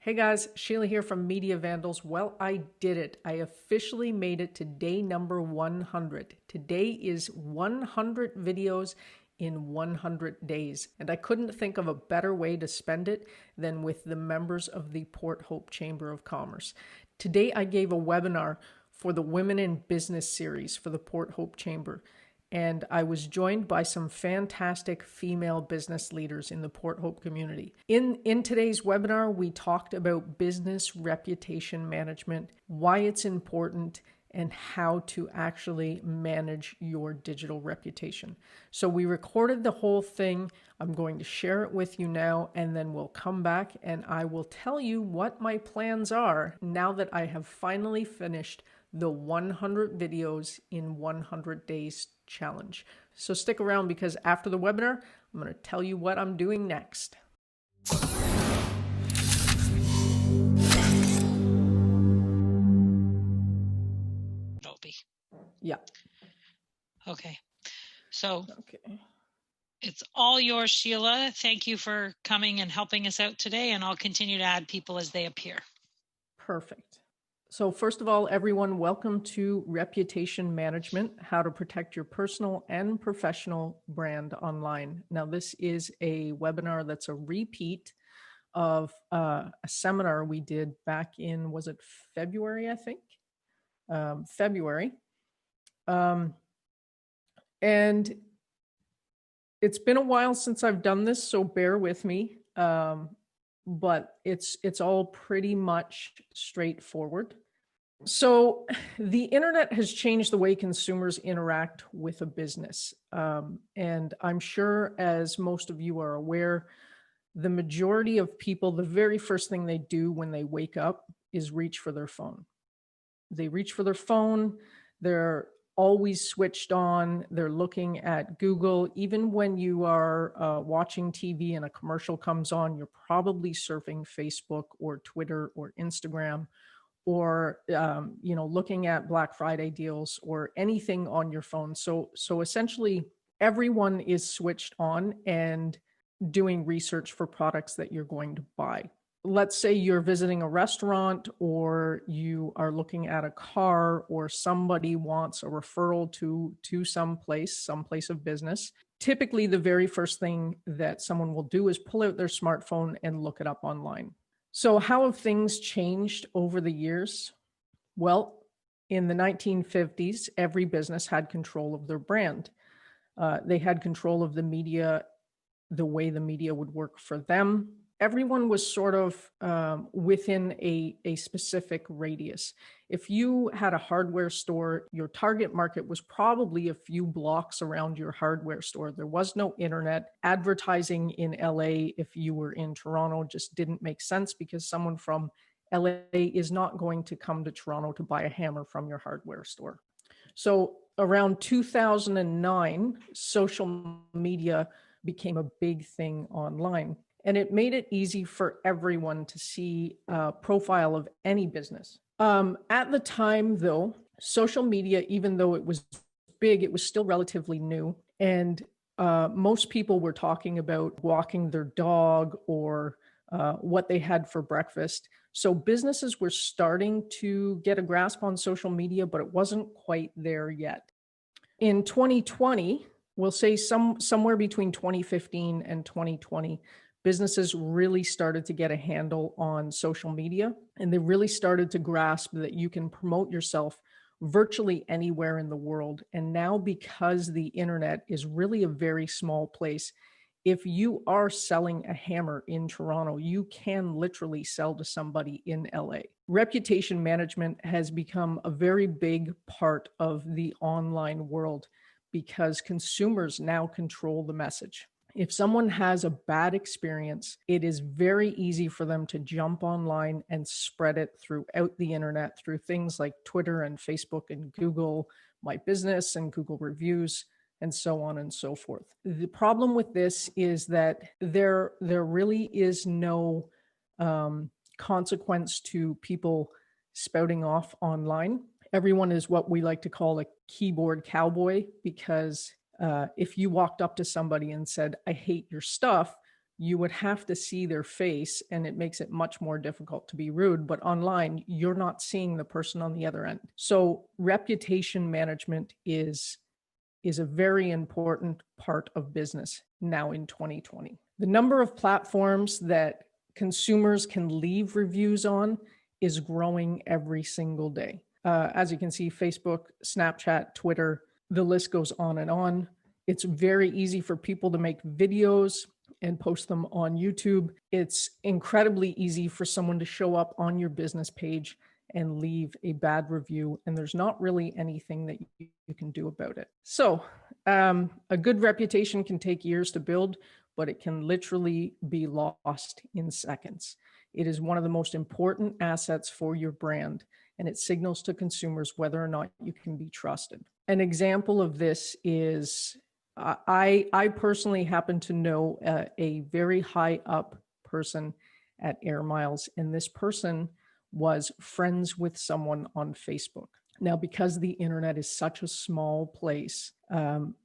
Hey guys, Sheila here from Mediavandals. Well, I did it. I officially made it to day number 100. Today is 100 videos in 100 days. And I couldn't think of a better way to spend it than with the members of the Port Hope Chamber of Commerce. Today I gave a webinar for the Women in Business series for the Port Hope Chamber. And I was joined by some fantastic female business leaders in the Port Hope community. In today's webinar, we talked about business reputation management, why it's important, and how to actually manage your digital reputation. So we recorded the whole thing. I'm going to share it with you now, and then we'll come back and I will tell you what my plans are now that I have finally finished the 100 videos in 100 days challenge. So stick around because after the webinar, I'm going to tell you what I'm doing next. Yeah. Okay. So okay. It's all yours, Sheila. Thank you for coming and helping us out today, and I'll continue to add people as they appear. Perfect. So first of all, everyone, welcome to Reputation Management, How to Protect Your Personal and Professional Brand Online. Now, this is a webinar that's a repeat of a seminar we did back in, was it February, I think? February. And it's been a while since I've done this, so bear with me. But it's all pretty much straightforward. So the internet has changed the way consumers interact with a business. And I'm sure, as most of you are aware, the majority of people, the very first thing they do when they wake up is reach for their phone. They reach for their phone. They're always switched on. They're looking at Google. Even when you are watching TV and a commercial comes on, you're probably surfing Facebook or Twitter or Instagram, or looking at Black Friday deals or anything on your phone. So essentially, everyone is switched on and doing research for products that you're going to buy. Let's say you're visiting a restaurant, or you are looking at a car, or somebody wants a referral to some place of business. Typically, the very first thing that someone will do is pull out their smartphone and look it up online. So how have things changed over the years? Well, in the 1950s, every business had control of their brand. They had control of the media, the way the media would work for them. Everyone was sort of within a specific radius. If you had a hardware store, your target market was probably a few blocks around your hardware store. There was no internet. Advertising in LA, if you were in Toronto, just didn't make sense because someone from LA is not going to come to Toronto to buy a hammer from your hardware store. So around 2009, social media became a big thing online. And it made it easy for everyone to see a profile of any business. At the time, though, social media, even though it was big, it was still relatively new. And most people were talking about walking their dog or what they had for breakfast. So businesses were starting to get a grasp on social media, but it wasn't quite there yet. In 2020, we'll say somewhere between 2015 and 2020, businesses really started to get a handle on social media, and they really started to grasp that you can promote yourself virtually anywhere in the world. And now, because the internet is really a very small place, if you are selling a hammer in Toronto, you can literally sell to somebody in LA. Reputation management has become a very big part of the online world because consumers now control the message. If someone has a bad experience, it is very easy for them to jump online and spread it throughout the internet through things like Twitter and Facebook and Google My Business and Google Reviews and so on and so forth. The problem with this is that there really is no consequence to people spouting off online. Everyone is what we like to call a keyboard cowboy, because if you walked up to somebody and said, "I hate your stuff," you would have to see their face, and it makes it much more difficult to be rude. But online, you're not seeing the person on the other end. So reputation management is a very important part of business now in 2020. The number of platforms that consumers can leave reviews on is growing every single day. As you can see, Facebook, Snapchat, Twitter, the list goes on and on. It's very easy for people to make videos and post them on YouTube. It's incredibly easy for someone to show up on your business page and leave a bad review, and there's not really anything that you can do about it. So a good reputation can take years to build, but it can literally be lost in seconds. It is one of the most important assets for your brand, and it signals to consumers whether or not you can be trusted. An example of this is I personally happen to know a very high up person at Air Miles, and this person was friends with someone on Facebook. Now, because the internet is such a small place,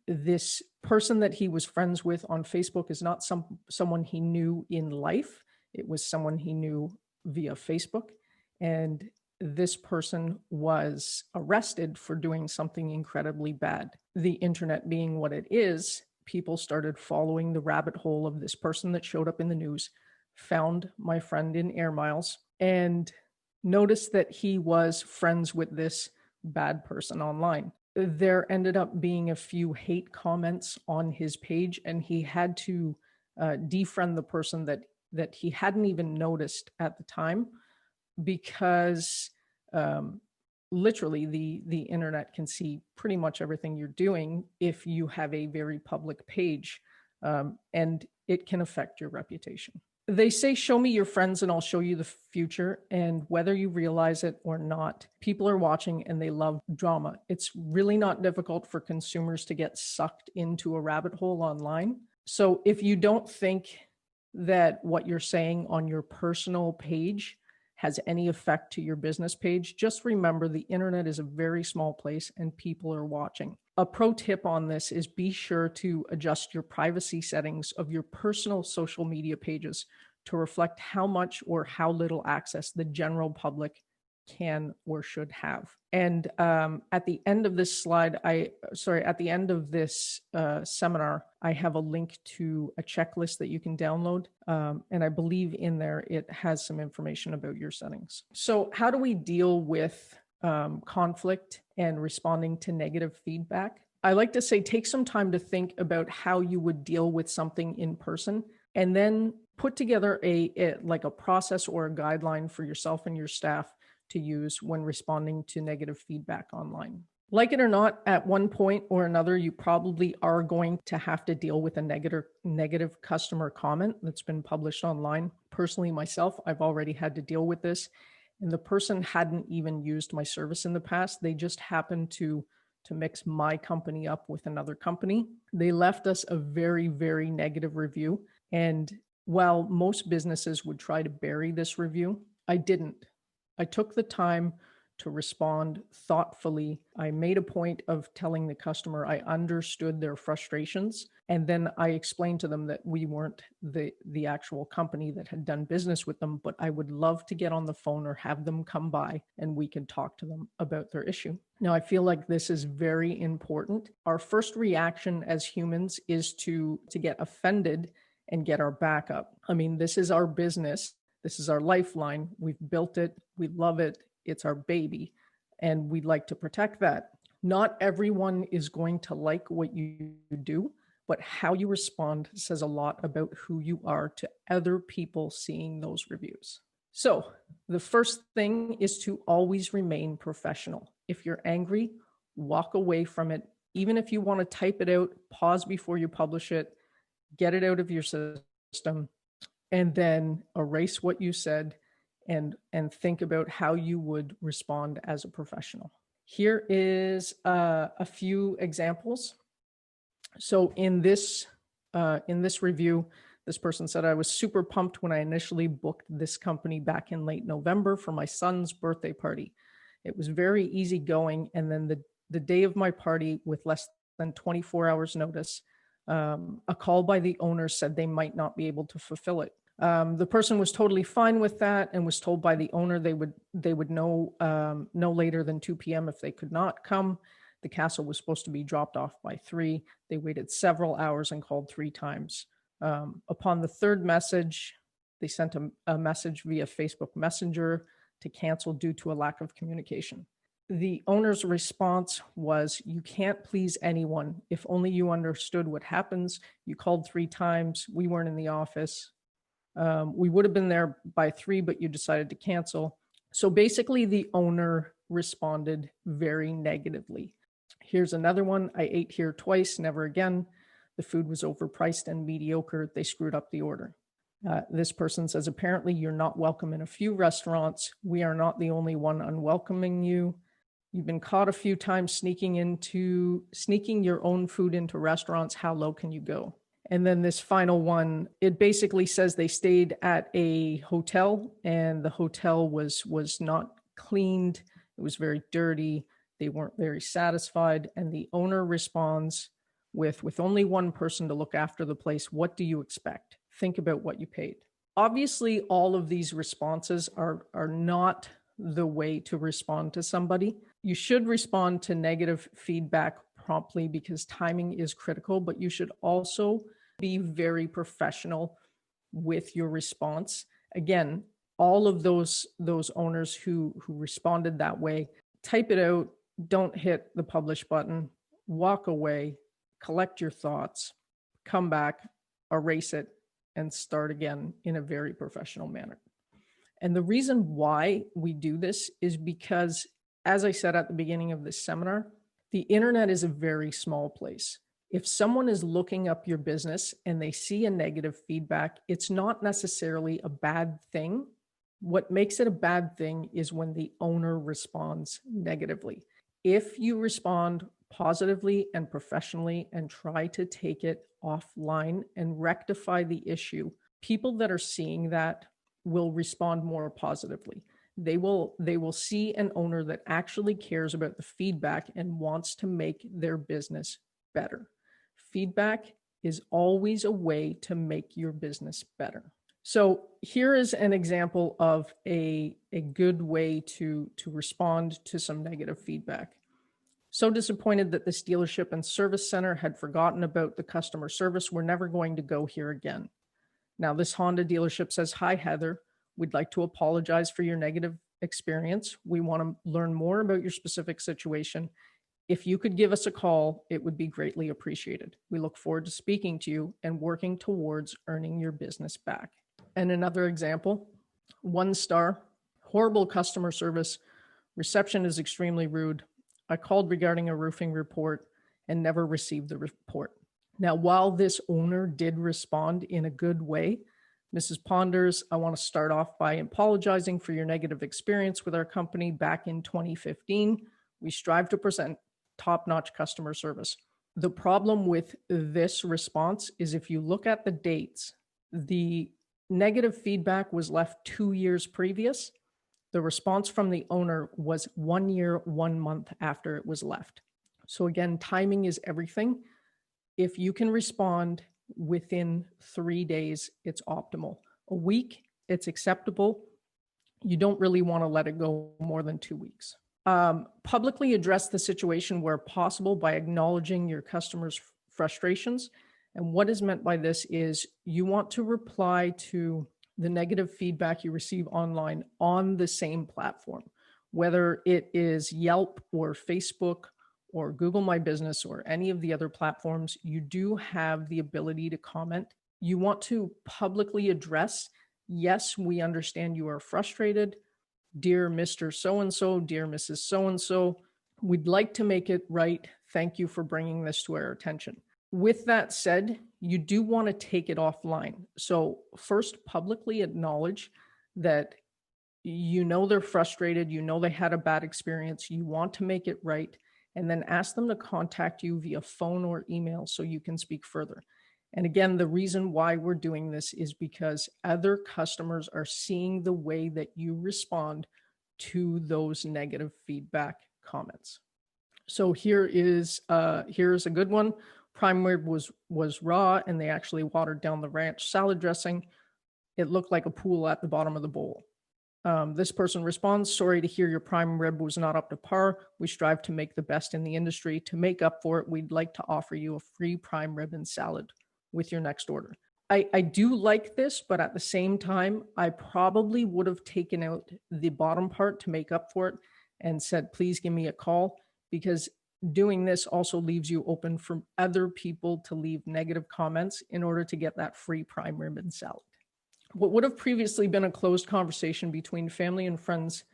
this person that he was friends with on Facebook is not someone he knew in life. It was someone he knew via Facebook. And this person was arrested for doing something incredibly bad. The internet being what it is, people started following the rabbit hole of this person that showed up in the news, found my friend in Air Miles, and noticed that he was friends with this bad person online. There ended up being a few hate comments on his page, and he had to defriend the person that he hadn't even noticed at the time, because literally the internet can see pretty much everything you're doing if you have a very public page, and it can affect your reputation. They say, show me your friends and I'll show you the future. And whether you realize it or not, people are watching and they love drama. It's really not difficult for consumers to get sucked into a rabbit hole online. So if you don't think that what you're saying on your personal page has any effect to your business page, just remember the internet is a very small place and people are watching. A pro tip on this is be sure to adjust your privacy settings of your personal social media pages to reflect how much or how little access the general public can or should have. And at the end of this seminar, I have a link to a checklist that you can download. And I believe in there, it has some information about your settings. So how do we deal with conflict and responding to negative feedback? I like to say, take some time to think about how you would deal with something in person, and then put together a process or a guideline for yourself and your staff to use when responding to negative feedback online. Like it or not, at one point or another, you probably are going to have to deal with a negative customer comment that's been published online. Personally, myself, I've already had to deal with this, and the person hadn't even used my service in the past. They just happened to mix my company up with another company. They left us a very, very negative review. And while most businesses would try to bury this review, I didn't. I took the time to respond thoughtfully. I made a point of telling the customer I understood their frustrations, and then I explained to them that we weren't the actual company that had done business with them, but I would love to get on the phone or have them come by and we could talk to them about their issue. Now, I feel like this is very important. Our first reaction as humans is to get offended and get our back up. I mean, this is our business. This is our lifeline. We've built it. We love it. It's our baby, and we'd like to protect that. Not everyone is going to like what you do, but how you respond says a lot about who you are to other people seeing those reviews. So the first thing is to always remain professional. If you're angry, walk away from it. Even if you want to type it out, pause before you publish it, get it out of your system, and then erase what you said and think about how you would respond as a professional. Here is a few examples. So in this review, this person said, I was super pumped when I initially booked this company back in late November for my son's birthday party. It was very easygoing. And then the day of my party, with less than 24 hours notice, A call by the owner said they might not be able to fulfill it. The person was totally fine with that and was told by the owner they would know no later than 2 p.m. if they could not come. The castle was supposed to be dropped off by 3. They waited several hours and called 3 times. Upon the third message, they sent a message via Facebook Messenger to cancel due to a lack of communication. The owner's response was, "You can't please anyone. If only you understood what happens. You called 3 times. We weren't in the office. We would have been there by 3, but you decided to cancel." So basically, the owner responded very negatively. Here's another one. "I ate here twice, never again. The food was overpriced and mediocre. They screwed up the order." This person says, "Apparently you're not welcome in a few restaurants. We are not the only one unwelcoming you. You've been caught a few times sneaking your own food into restaurants. How low can you go?" And then this final one, it basically says they stayed at a hotel and the hotel was not cleaned. It was very dirty. They weren't very satisfied. And the owner responds with only one person to look after the place, "What do you expect? Think about what you paid." Obviously, all of these responses are not the way to respond to somebody. You should respond to negative feedback promptly because timing is critical, but you should also be very professional with your response. Again, all of those owners who responded that way, type it out, don't hit the publish button, walk away, collect your thoughts, come back, erase it, and start again in a very professional manner. And the reason why we do this is because, as I said at the beginning of this seminar, the internet is a very small place. If someone is looking up your business and they see a negative feedback, it's not necessarily a bad thing. What makes it a bad thing is when the owner responds negatively. If you respond positively and professionally and try to take it offline and rectify the issue, people that are seeing that will respond more positively. They will see an owner that actually cares about the feedback and wants to make their business better. Feedback is always a way to make your business better. So here is an example of a good way to respond to some negative feedback. "So disappointed that this dealership and service center had forgotten about the customer service. We're never going to go here again." Now, this Honda dealership says, "Hi, Heather. We'd like to apologize for your negative experience. We want to learn more about your specific situation. If you could give us a call, it would be greatly appreciated. We look forward to speaking to you and working towards earning your business back." And another example, 1 star, "Horrible customer service. Reception is extremely rude. I called regarding a roofing report and never received the report." Now, while this owner did respond in a good way, "Mrs. Ponders, I want to start off by apologizing for your negative experience with our company back in 2015. We strive to present top-notch customer service." The problem with this response is if you look at the dates, the negative feedback was left 2 years previous. The response from the owner was 1 year, 1 month after it was left. So again, timing is everything. If you can respond within 3 days, it's optimal. A week, it's acceptable. You don't really want to let it go more than 2 weeks. Publicly address the situation where possible by acknowledging your customers' frustrations. And what is meant by this is you want to reply to the negative feedback you receive online on the same platform, whether it is Yelp or Facebook or Google My Business or any of the other platforms. You do have the ability to comment. You want to publicly address, "Yes, we understand you are frustrated. Dear Mr. So-and-so, dear Mrs. So-and-so, we'd like to make it right. Thank you for bringing this to our attention." With that said, you do want to take it offline. So first, publicly acknowledge that you know they're frustrated, you know they had a bad experience, you want to make it right, and then ask them to contact you via phone or email so you can speak further. And again, the reason why we're doing this is because other customers are seeing the way that you respond to those negative feedback comments. So here's a good one. Prime rib was raw, and they actually watered down the ranch salad dressing. It looked like a pool at the bottom of the bowl. This person responds, sorry to hear your prime rib was not up to par. We strive to make the best in the industry. To make up for it, we'd like to offer you a free prime rib and salad with your next order. I do like this, but at the same time, I probably would have taken out the bottom part to make up for it and said, please give me a call, because doing this also leaves you open for other people to leave negative comments in order to get that free prime rib and salad. What would have previously been a closed conversation between family and friends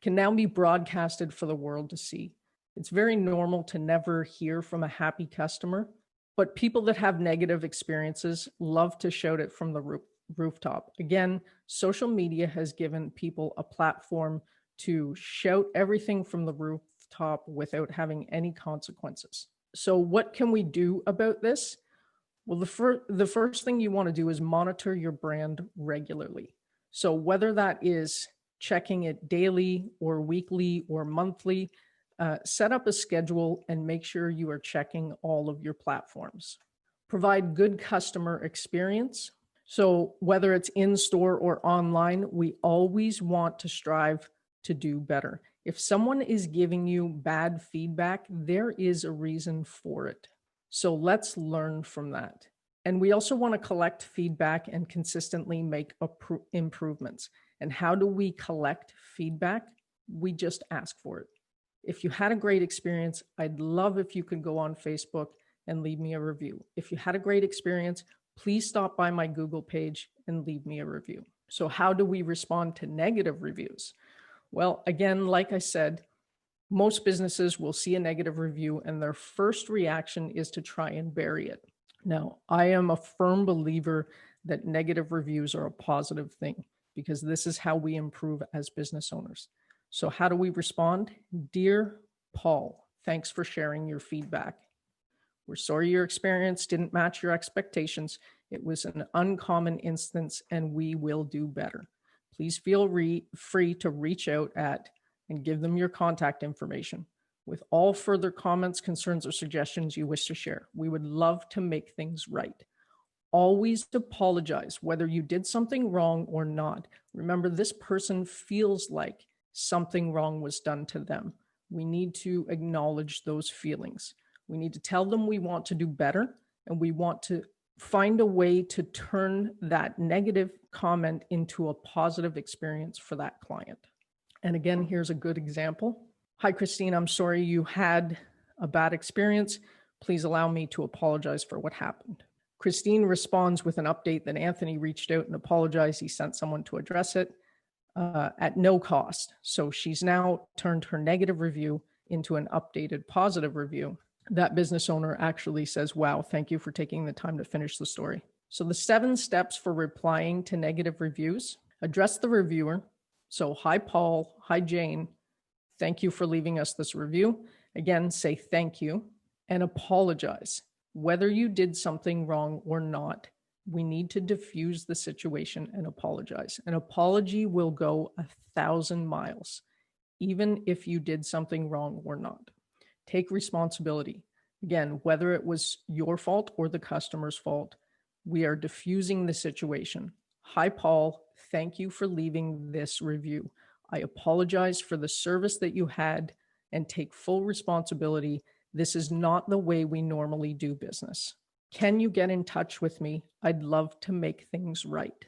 can now be broadcasted for the world to see. It's very normal to never hear from a happy customer, but people that have negative experiences love to shout it from the rooftop. Again, social media has given people a platform to shout everything from the rooftop without having any consequences. So what can we do about this? Well, the first thing you want to do is monitor your brand regularly. So whether that is checking it daily or weekly or monthly, set up a schedule and make sure you are checking all of your platforms. Provide good customer experience. So whether it's in store or online, we always want to strive to do better. If someone is giving you bad feedback, there is a reason for it. So let's learn from that. And we also want to collect feedback and consistently make improvements. And how do we collect feedback? We just ask for it. If you had a great experience, I'd love if you could go on Facebook and leave me a review. If you had a great experience, please stop by my Google page and leave me a review. So how do we respond to negative reviews? Well, again, like I said, most businesses will see a negative review and their first reaction is to try and bury it. Now, I am a firm believer that negative reviews are a positive thing because this is how we improve as business owners. So how do we respond? Dear Paul, thanks for sharing your feedback. We're sorry your experience didn't match your expectations. It was an uncommon instance and we will do better. Please feel free to reach out at and give them your contact information. With all further comments, concerns, or suggestions you wish to share, we would love to make things right. Always apologize whether you did something wrong or not. Remember, this person feels like something wrong was done to them. We need to acknowledge those feelings. We need to tell them we want to do better and we want to find a way to turn that negative comment into a positive experience for that client. And again, here's a good example. Hi, Christine, I'm sorry you had a bad experience. Please allow me to apologize for what happened. Christine responds with an update that Anthony reached out and apologized. He sent someone to address it at no cost. So she's now turned her negative review into an updated positive review. That business owner actually says, wow, thank you for taking the time to finish the story. So the 7 steps for replying to negative reviews: address the reviewer. So, hi, Paul. Hi, Jane. Thank you for leaving us this review. Again, say thank you and apologize. Whether you did something wrong or not, we need to diffuse the situation and apologize. An apology will go 1,000 miles, even if you did something wrong or not. Take responsibility. Again, whether it was your fault or the customer's fault, we are diffusing the situation. Hi, Paul. Thank you for leaving this review. I apologize for the service that you had and take full responsibility. This is not the way we normally do business. Can you get in touch with me? I'd love to make things right.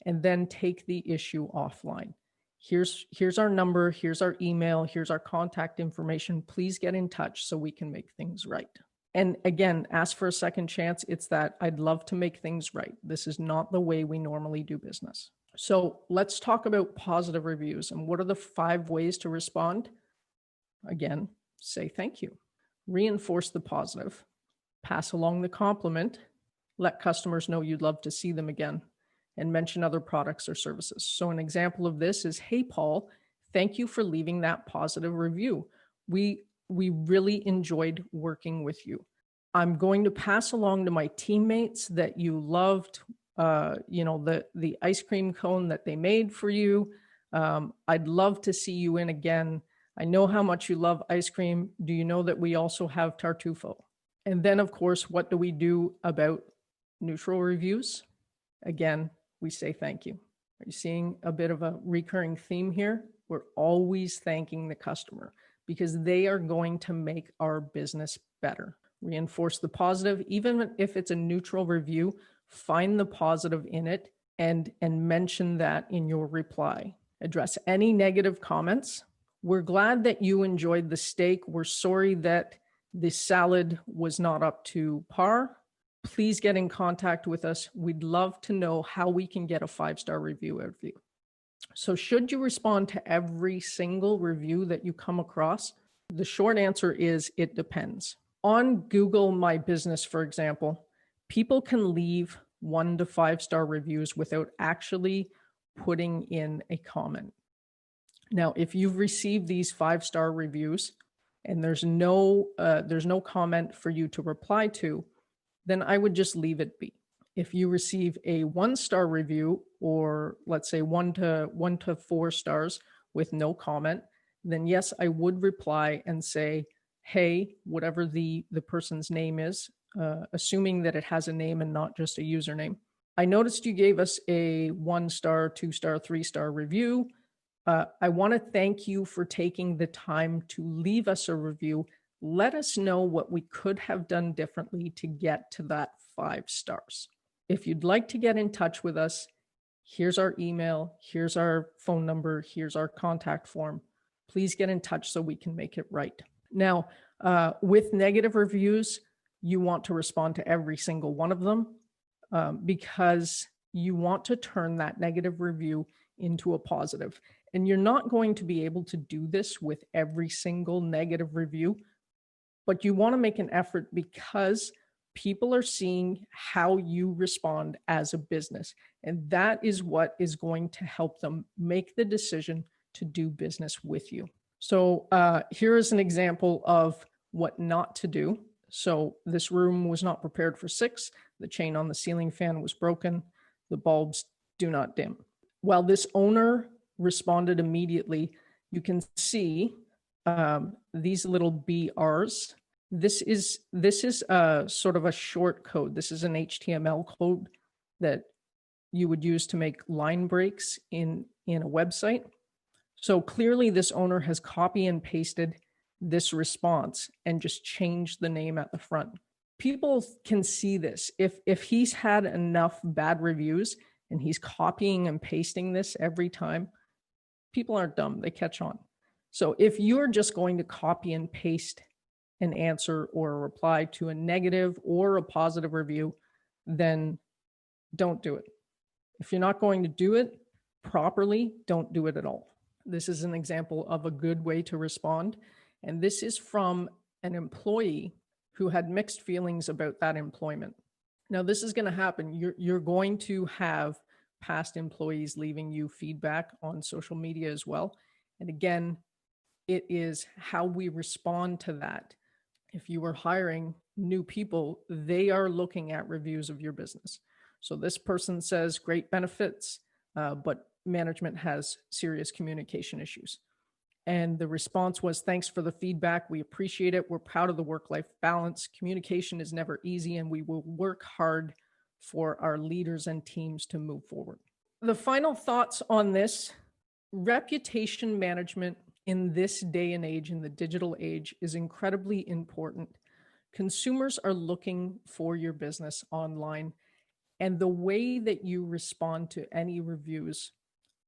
And then take the issue offline. Here's our number, here's our email, here's our contact information. Please get in touch so we can make things right. And again, ask for a second chance. It's that I'd love to make things right. This is not the way we normally do business. So let's talk about positive reviews. And what are the 5 ways to respond? Again, say thank you. Reinforce the positive. Pass along the compliment. Let customers know you'd love to see them again. And mention other products or services. So an example of this is, hey, Paul, thank you for leaving that positive review. We really enjoyed working with you. I'm going to pass along to my teammates that you loved, the ice cream cone that they made for you. I'd love to see you in again. I know how much you love ice cream. Do you know that we also have tartufo? And then, of course, what do we do about neutral reviews? Again, we say thank you. Are you seeing a bit of a recurring theme here? We're always thanking the customer because they are going to make our business better. Reinforce the positive, even if it's a neutral review, find the positive in it and mention that in your reply. Address any negative comments. We're glad that you enjoyed the steak. We're sorry that the salad was not up to par. Please get in contact with us. We'd love to know how we can get a 5-star review out of you. So should you respond to every single review that you come across? The short answer is it depends. On Google My Business, for example, people can leave 1 to 5-star reviews without actually putting in a comment. Now, if you've received these 5-star reviews and there's no comment for you to reply to, then I would just leave it be. If you receive a 1-star review, or let's say 1 to 4 stars with no comment, then yes, I would reply and say, hey, whatever the person's name is, assuming that it has a name and not just a username. I noticed you gave us a 1-star, 2-star, 3-star review. I want to thank you for taking the time to leave us a review. Let us know what we could have done differently to get to that 5 stars. If you'd like to get in touch with us, here's our email, here's our phone number, here's our contact form. Please get in touch so we can make it right. Now, with negative reviews, you want to respond to every single one of them because you want to turn that negative review into a positive. And you're not going to be able to do this with every single negative review, but you want to make an effort because people are seeing how you respond as a business. And that is what is going to help them make the decision to do business with you. So here is an example of what not to do. So this room was not prepared for 6. The chain on the ceiling fan was broken. The bulbs do not dim. While this owner responded immediately, you can see these little BRs. This is sort of a short code. This is an HTML code that you would use to make line breaks in a website. So clearly this owner has copy and pasted this response and just changed the name at the front. People can see this. If he's had enough bad reviews and he's copying and pasting this every time, people aren't dumb, they catch on. So if you're just going to copy and paste an answer or a reply to a negative or a positive review, then don't do it. If you're not going to do it properly, don't do it at all. This is an example of a good way to respond. And this is from an employee who had mixed feelings about that employment. Now, this is going to happen. You're going to have past employees leaving you feedback on social media as well. And again, it is how we respond to that. If you are hiring new people, they are looking at reviews of your business. So this person says great benefits, but management has serious communication issues. And the response was, thanks for the feedback. We appreciate it. We're proud of the work-life balance. Communication is never easy, and we will work hard for our leaders and teams to move forward. The final thoughts on this: reputation management in this day and age, in the digital age, is incredibly important. Consumers are looking for your business online, and the way that you respond to any reviews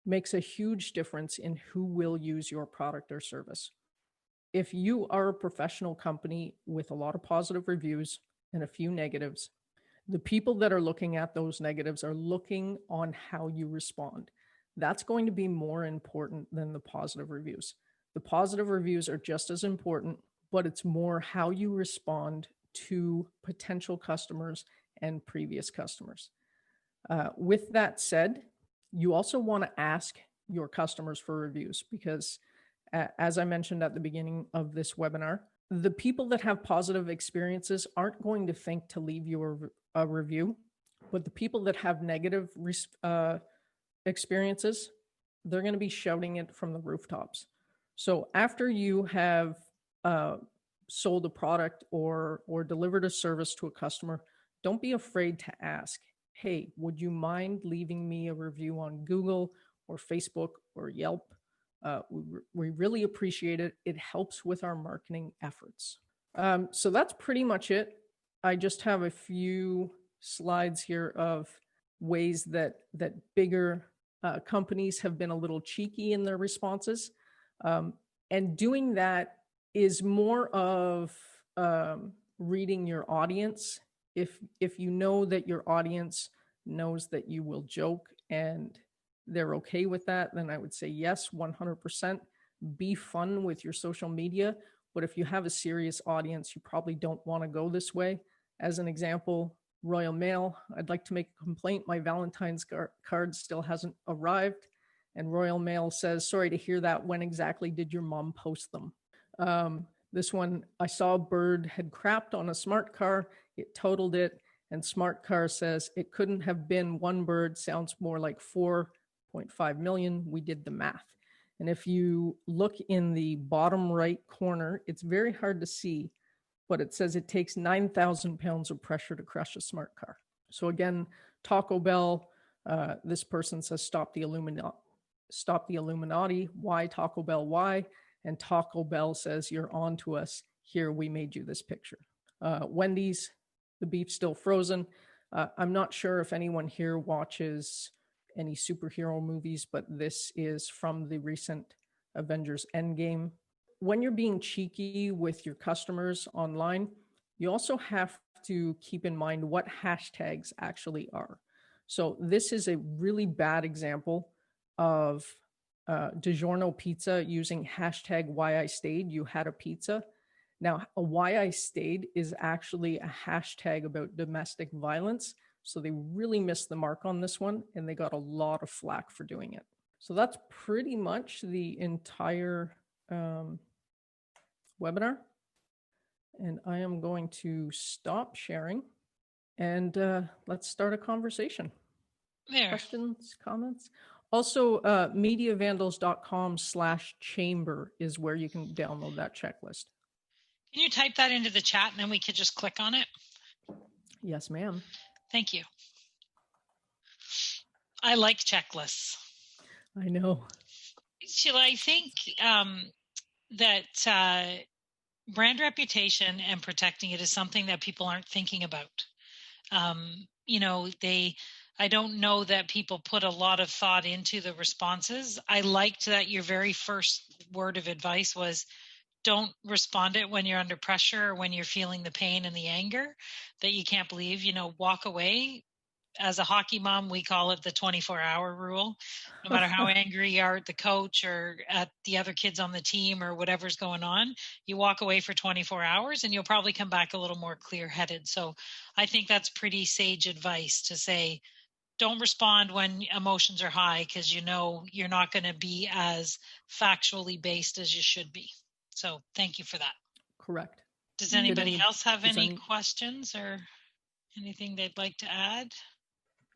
makes a huge difference in who will use your product or service. If you are a professional company with a lot of positive reviews and a few negatives, the people that are looking at those negatives are looking on how you respond. That's going to be more important than the positive reviews. The positive reviews are just as important, but it's more how you respond to potential customers and previous customers. With that said, you also want to ask your customers for reviews because, as I mentioned at the beginning of this webinar, the people that have positive experiences aren't going to think to leave you a review, but the people that have negative experiences, they're going to be shouting it from the rooftops. So after you have sold a product or delivered a service to a customer, don't be afraid to ask, hey, would you mind leaving me a review on Google or Facebook or Yelp? We really appreciate it. It helps with our marketing efforts. So that's pretty much it. I just have a few slides here of ways that bigger companies have been a little cheeky in their responses. And doing that is more of reading your audience. If you know that your audience knows that you will joke and they're okay with that, then I would say yes, 100%. Be fun with your social media. But if you have a serious audience, you probably don't want to go this way. As an example, Royal Mail, I'd like to make a complaint. My Valentine's card still hasn't arrived. And Royal Mail says, sorry to hear that. When exactly did your mom post them? This one, I saw a bird had crapped on a smart car. It totaled it. And Smart Car says it couldn't have been one bird. Sounds more like 4.5 million. We did the math. And if you look in the bottom right corner, it's very hard to see, but it says it takes 9,000 pounds of pressure to crush a smart car. So again, Taco Bell, this person says, stop the Illuminati. Why Taco Bell? Why? And Taco Bell says, you're on to us. Here, we made you this picture. Wendy's, the beef's still frozen. I'm not sure if anyone here watches any superhero movies, but this is from the recent Avengers Endgame. When you're being cheeky with your customers online, you also have to keep in mind what hashtags actually are. So this is a really bad example of DiGiorno pizza using hashtag why I stayed. You had a pizza. Now, a why I stayed is actually a hashtag about domestic violence. So they really missed the mark on this one, and they got a lot of flack for doing it. So that's pretty much the entire webinar. And I am going to stop sharing and let's start a conversation. There. Questions, comments? Also, mediavandals.com/chamber is where you can download that checklist. Can you type that into the chat and then we could just click on it? Yes, ma'am. Thank you. I like checklists. I know. Sheila, I think that brand reputation and protecting it is something that people aren't thinking about. I don't know that people put a lot of thought into the responses. I liked that your very first word of advice was, don't respond it when you're under pressure or when you're feeling the pain and the anger that you can't believe, walk away. As a hockey mom, we call it the 24-hour rule. No matter how angry you are at the coach or at the other kids on the team or whatever's going on, you walk away for 24 hours and you'll probably come back a little more clear-headed. So I think that's pretty sage advice to say, don't respond when emotions are high because you're not going to be as factually based as you should be. So thank you for that. Correct. Does anybody else have any questions or anything they'd like to add?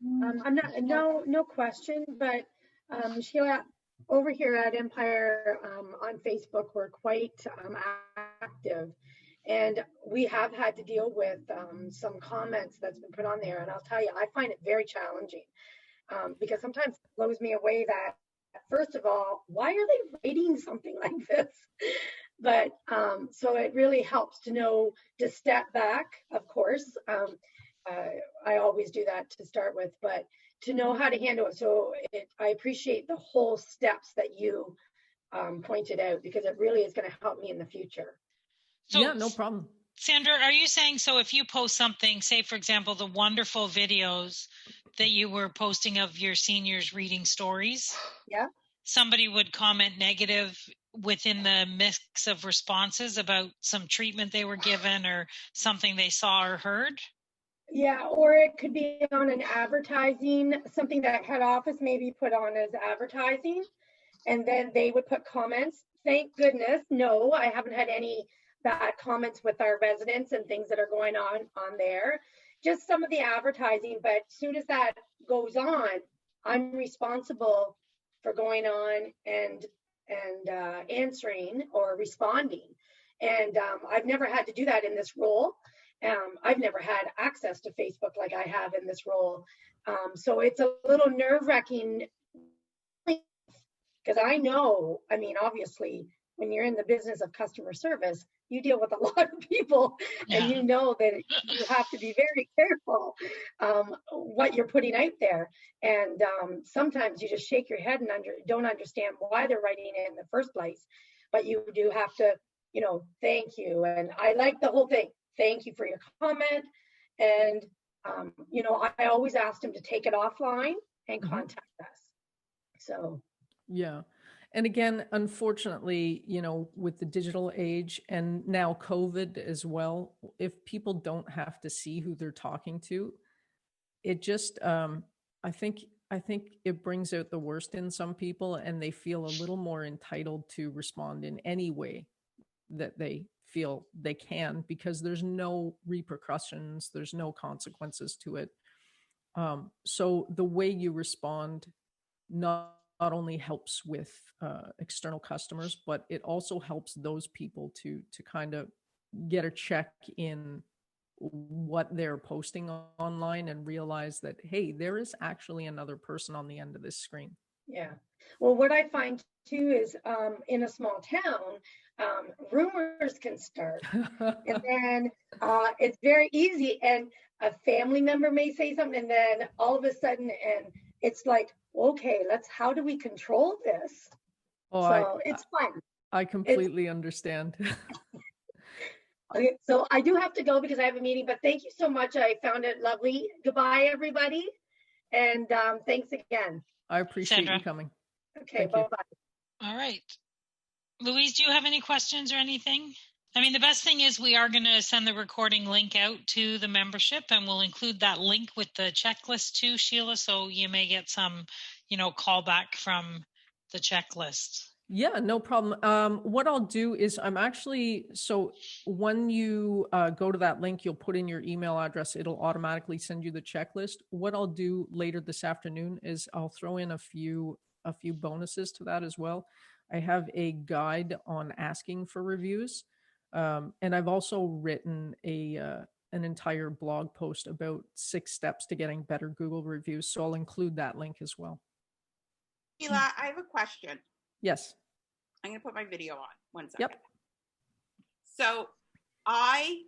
I'm not, no question, but Sheila, over here at Empire on Facebook, we're quite active, and we have had to deal with some comments that's been put on there, and I'll tell you, I find it very challenging because sometimes it blows me away that, first of all, why are they writing something like this? But so it really helps to know to step back, of course. I always do that to start with, but to know how to handle it. So I appreciate the whole steps that you pointed out, because it really is going to help me in the future. So, yeah, no problem. Sandra, are you saying, so if you post something, say, for example, the wonderful videos that you were posting of your seniors reading stories, yeah, somebody would comment negative within the mix of responses about some treatment they were given or something they saw or heard? Yeah, or it could be on an advertising, something that head office maybe put on as advertising, and then they would put comments. Thank goodness, no, I haven't had any bad comments with our residents and things that are going on there. Just some of the advertising, but as soon as that goes on, I'm responsible for going on and answering or responding. And I've never had to do that in this role. I've never had access to Facebook like I have in this role. So it's a little nerve-wracking because I know, I mean, obviously, when you're in the business of customer service, you deal with a lot of people, and you know that you have to be very careful what you're putting out there. And sometimes you just shake your head and don't understand why they're writing it in the first place. But you do have to, you know, thank you. And I like the whole thing. Thank you for your comment. And, you know, I always asked them to take it offline and contact us. So. Yeah. And again, unfortunately, you know, with the digital age and now COVID as well, if people don't have to see who they're talking to, it just, I think it brings out the worst in some people, and they feel a little more entitled to respond in any way that they feel they can, because there's no repercussions, there's no consequences to it. So the way you respond not only helps with external customers, but it also helps those people to kind of get a check in what they're posting online and realize that, hey, there is actually another person on the end of this screen. Yeah. Well, what I find too is in a small town, rumors can start. And then it's very easy. And a family member may say something, and then all of a sudden, and it's like, okay, how do we control this? Oh, so it's fun. I completely understand. Okay, so I do have to go because I have a meeting, but thank you so much. I found it lovely. Goodbye, everybody. And thanks again. I appreciate you coming. Okay, bye-bye. All right. Louise, do you have any questions or anything? I mean, the best thing is we are going to send the recording link out to the membership, and we'll include that link with the checklist too, Sheila, so you may get some, you know, callback from the checklist. Yeah, no problem. What I'll do is so when you go to that link, you'll put in your email address. It'll automatically send you the checklist. What I'll do later this afternoon is I'll throw in a few bonuses to that as well. I have a guide on asking for reviews. And I've also written an entire blog post about 6 steps to getting better Google reviews. So I'll include that link as well. Sheila, I have a question. Yes. I'm going to put my video on. 1 second. Yep. So I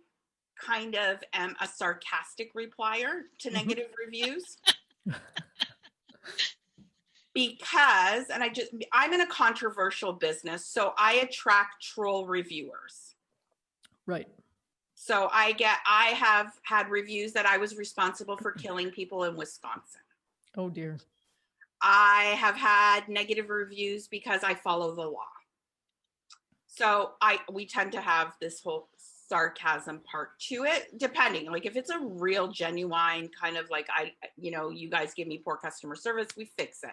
kind of am a sarcastic replier to negative reviews. Because, and I'm in a controversial business, so I attract troll reviewers. Right. So I have had reviews that I was responsible for killing people in Wisconsin. Oh dear. I have had negative reviews because I follow the law. So we tend to have this whole sarcasm part to it, depending, like if it's a real genuine kind of like, you guys give me poor customer service, we fix it.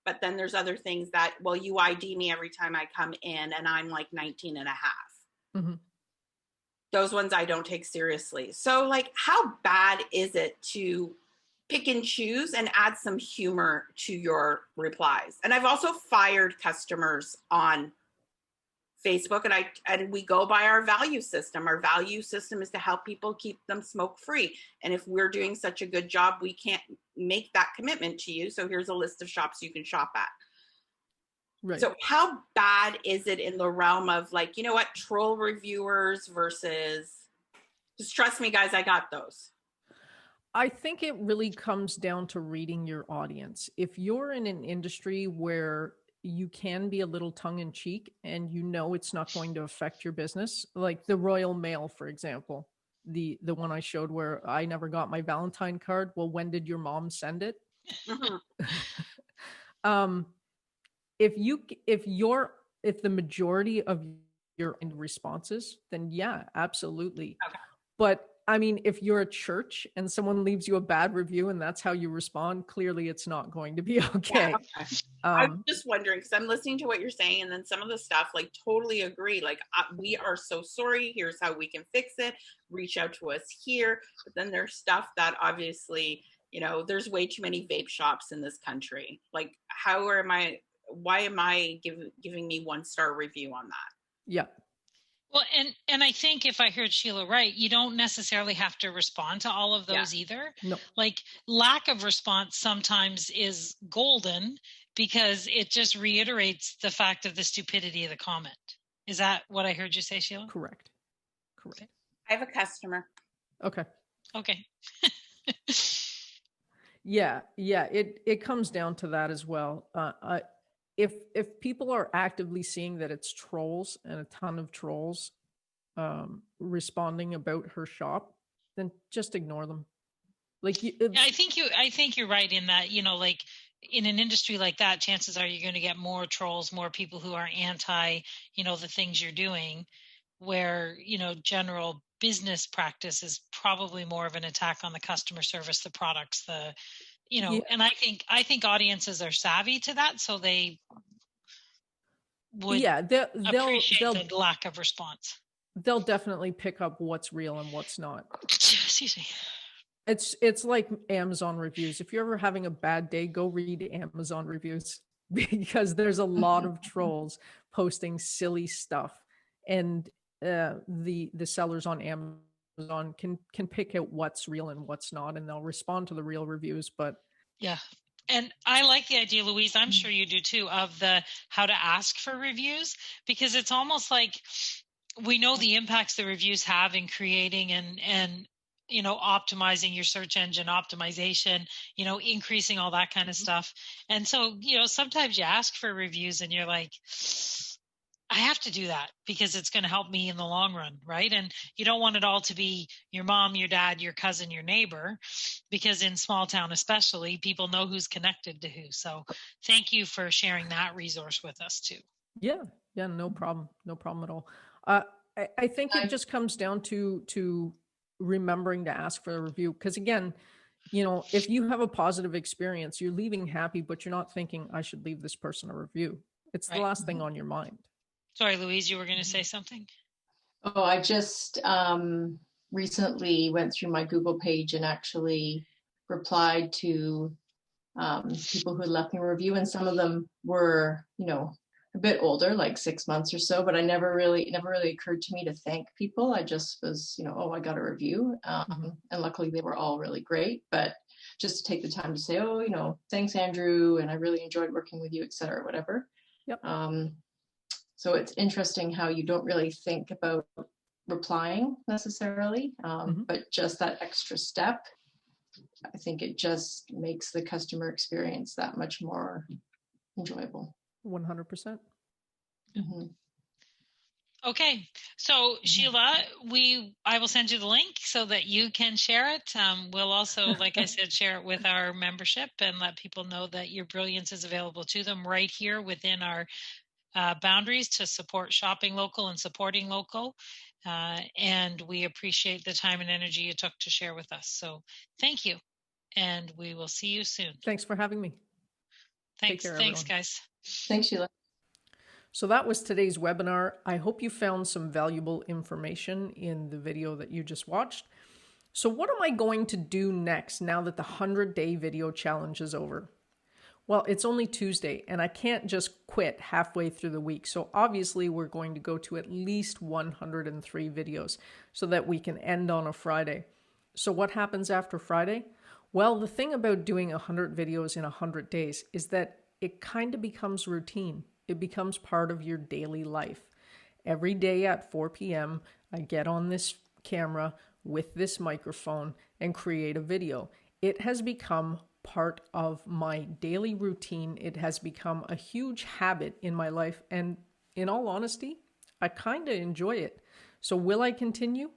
But then there's other things that, well, you ID me every time I come in and I'm like 19 and a half. Mm-hmm. Those ones I don't take seriously. So like, how bad is it to pick and choose and add some humor to your replies? And I've also fired customers on Facebook, and we go by our value system. Our value system is to help people keep them smoke free. And if we're doing such a good job, we can't make that commitment to you. So here's a list of shops you can shop at. Right. So how bad is it in the realm of like, you know what, troll reviewers versus, just trust me, guys, I got those. I think it really comes down to reading your audience. If you're in an industry where you can be a little tongue-in-cheek and you know it's not going to affect your business, like the Royal Mail, for example, the one I showed where I never got my Valentine card. Well, when did your mom send it? If the majority of your responses, then yeah, absolutely. Okay. But I mean, if you're a church and someone leaves you a bad review and that's how you respond, clearly it's not going to be okay. Yeah, okay. I'm just wondering, because I'm listening to what you're saying, and then some of the stuff, like, totally agree. Like, we are so sorry. Here's how we can fix it. Reach out to us here. But then there's stuff that obviously, there's way too many vape shops in this country. Like, why am I giving me 1-star review on that? Yeah. Well, and I think if I heard Sheila right, you don't necessarily have to respond to all of those either. No. Like lack of response sometimes is golden because it just reiterates the fact of the stupidity of the comment. Is that what I heard you say, Sheila? Correct. I have a customer. Okay. Yeah, it comes down to that as well. If people are actively seeing that it's trolls and a ton of trolls responding about her shop, then just ignore them. Like I think you're right in that, like in an industry like that, chances are you're going to get more trolls, more people who are anti, the things you're doing, where, general business practice is probably more of an attack on the customer service, the products, and I think audiences are savvy to that, so they would appreciate the lack of response. They'll definitely pick up what's real and what's not. Excuse me. It's like Amazon reviews. If you're ever having a bad day, go read Amazon reviews because there's a lot of trolls posting silly stuff, and the sellers on Amazon can pick out what's real and what's not, and they'll respond to the real reviews. But yeah. And I like the idea, Louise, I'm sure you do too, of the how to ask for reviews, because it's almost like we know the impacts the reviews have in creating and optimizing your search engine optimization, increasing all that kind of stuff. And so, sometimes you ask for reviews and you're like, I have to do that because it's going to help me in the long run, right? And you don't want it all to be your mom, your dad, your cousin, your neighbor, because in small town especially, people know who's connected to who. So thank you for sharing that resource with us too. Yeah, no problem at all. I think it just comes down to remembering to ask for a review, because again, if you have a positive experience, you're leaving happy, but you're not thinking I should leave this person a review. It's the last thing on your mind. Sorry, Louise, you were going to say something? Oh, I just recently went through my Google page and actually replied to people who had left me a review, and some of them were, a bit older, like 6 months or so, but it never really occurred to me to thank people. I just was, I got a review, and luckily they were all really great, but just to take the time to say, thanks, Andrew, and I really enjoyed working with you, et cetera, whatever. Yep. So it's interesting how you don't really think about replying necessarily, but just that extra step, I think it just makes the customer experience that much more enjoyable. 100%. Okay, so Sheila, I will send you the link so that you can share it. We'll also, like I said, share it with our membership and let people know that your brilliance is available to them right here within our boundaries to support shopping local and supporting local. And we appreciate the time and energy you took to share with us. So thank you. And we will see you soon. Thanks for having me. Thanks, guys. Thanks, Sheila. So that was today's webinar. I hope you found some valuable information in the video that you just watched. So what am I going to do next now that the 100-day video challenge is over? Well, it's only Tuesday and I can't just quit halfway through the week. So obviously we're going to go to at least 103 videos so that we can end on a Friday. So what happens after Friday? Well, the thing about doing 100 videos in 100 days is that it kind of becomes routine. It becomes part of your daily life. Every day at 4 p.m., I get on this camera with this microphone and create a video. It has become part of my daily routine. It has become a huge habit in my life. And in all honesty, I kind of enjoy it. So will I continue?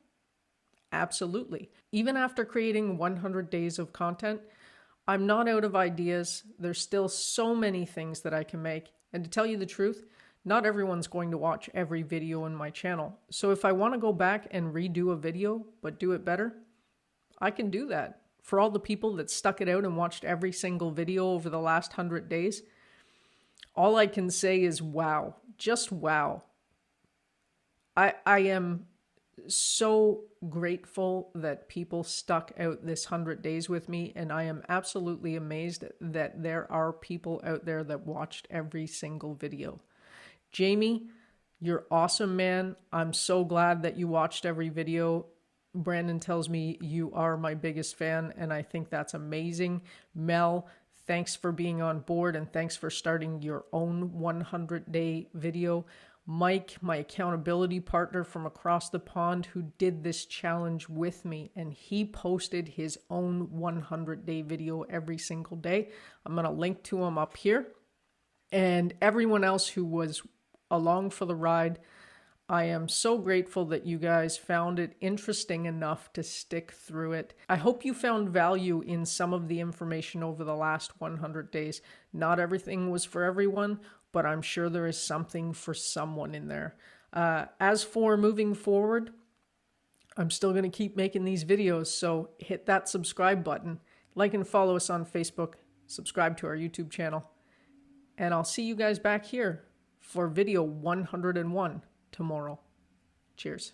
Absolutely. Even after creating 100 days of content, I'm not out of ideas. There's still so many things that I can make. And to tell you the truth, not everyone's going to watch every video in my channel. So if I want to go back and redo a video, but do it better, I can do that. For all the people that stuck it out and watched every single video over the last 100 days, all I can say is wow, just wow. I am so grateful that people stuck out this 100 days with me, and I am absolutely amazed that there are people out there that watched every single video. Jamie, You're awesome, man. I'm so glad that you watched every video. Brandon tells me you are my biggest fan, and I think that's amazing. Mel, thanks for being on board, and thanks for starting your own 100-day video. Mike, my accountability partner from across the pond, who did this challenge with me, and he posted his own 100-day video every single day. I'm going to link to him up here. And everyone else who was along for the ride, I am so grateful that you guys found it interesting enough to stick through it. I hope you found value in some of the information over the last 100 days. Not everything was for everyone, but I'm sure there is something for someone in there. As for moving forward, I'm still going to keep making these videos, so hit that subscribe button. Like and follow us on Facebook. Subscribe to our YouTube channel. And I'll see you guys back here for video 101 tomorrow. Cheers.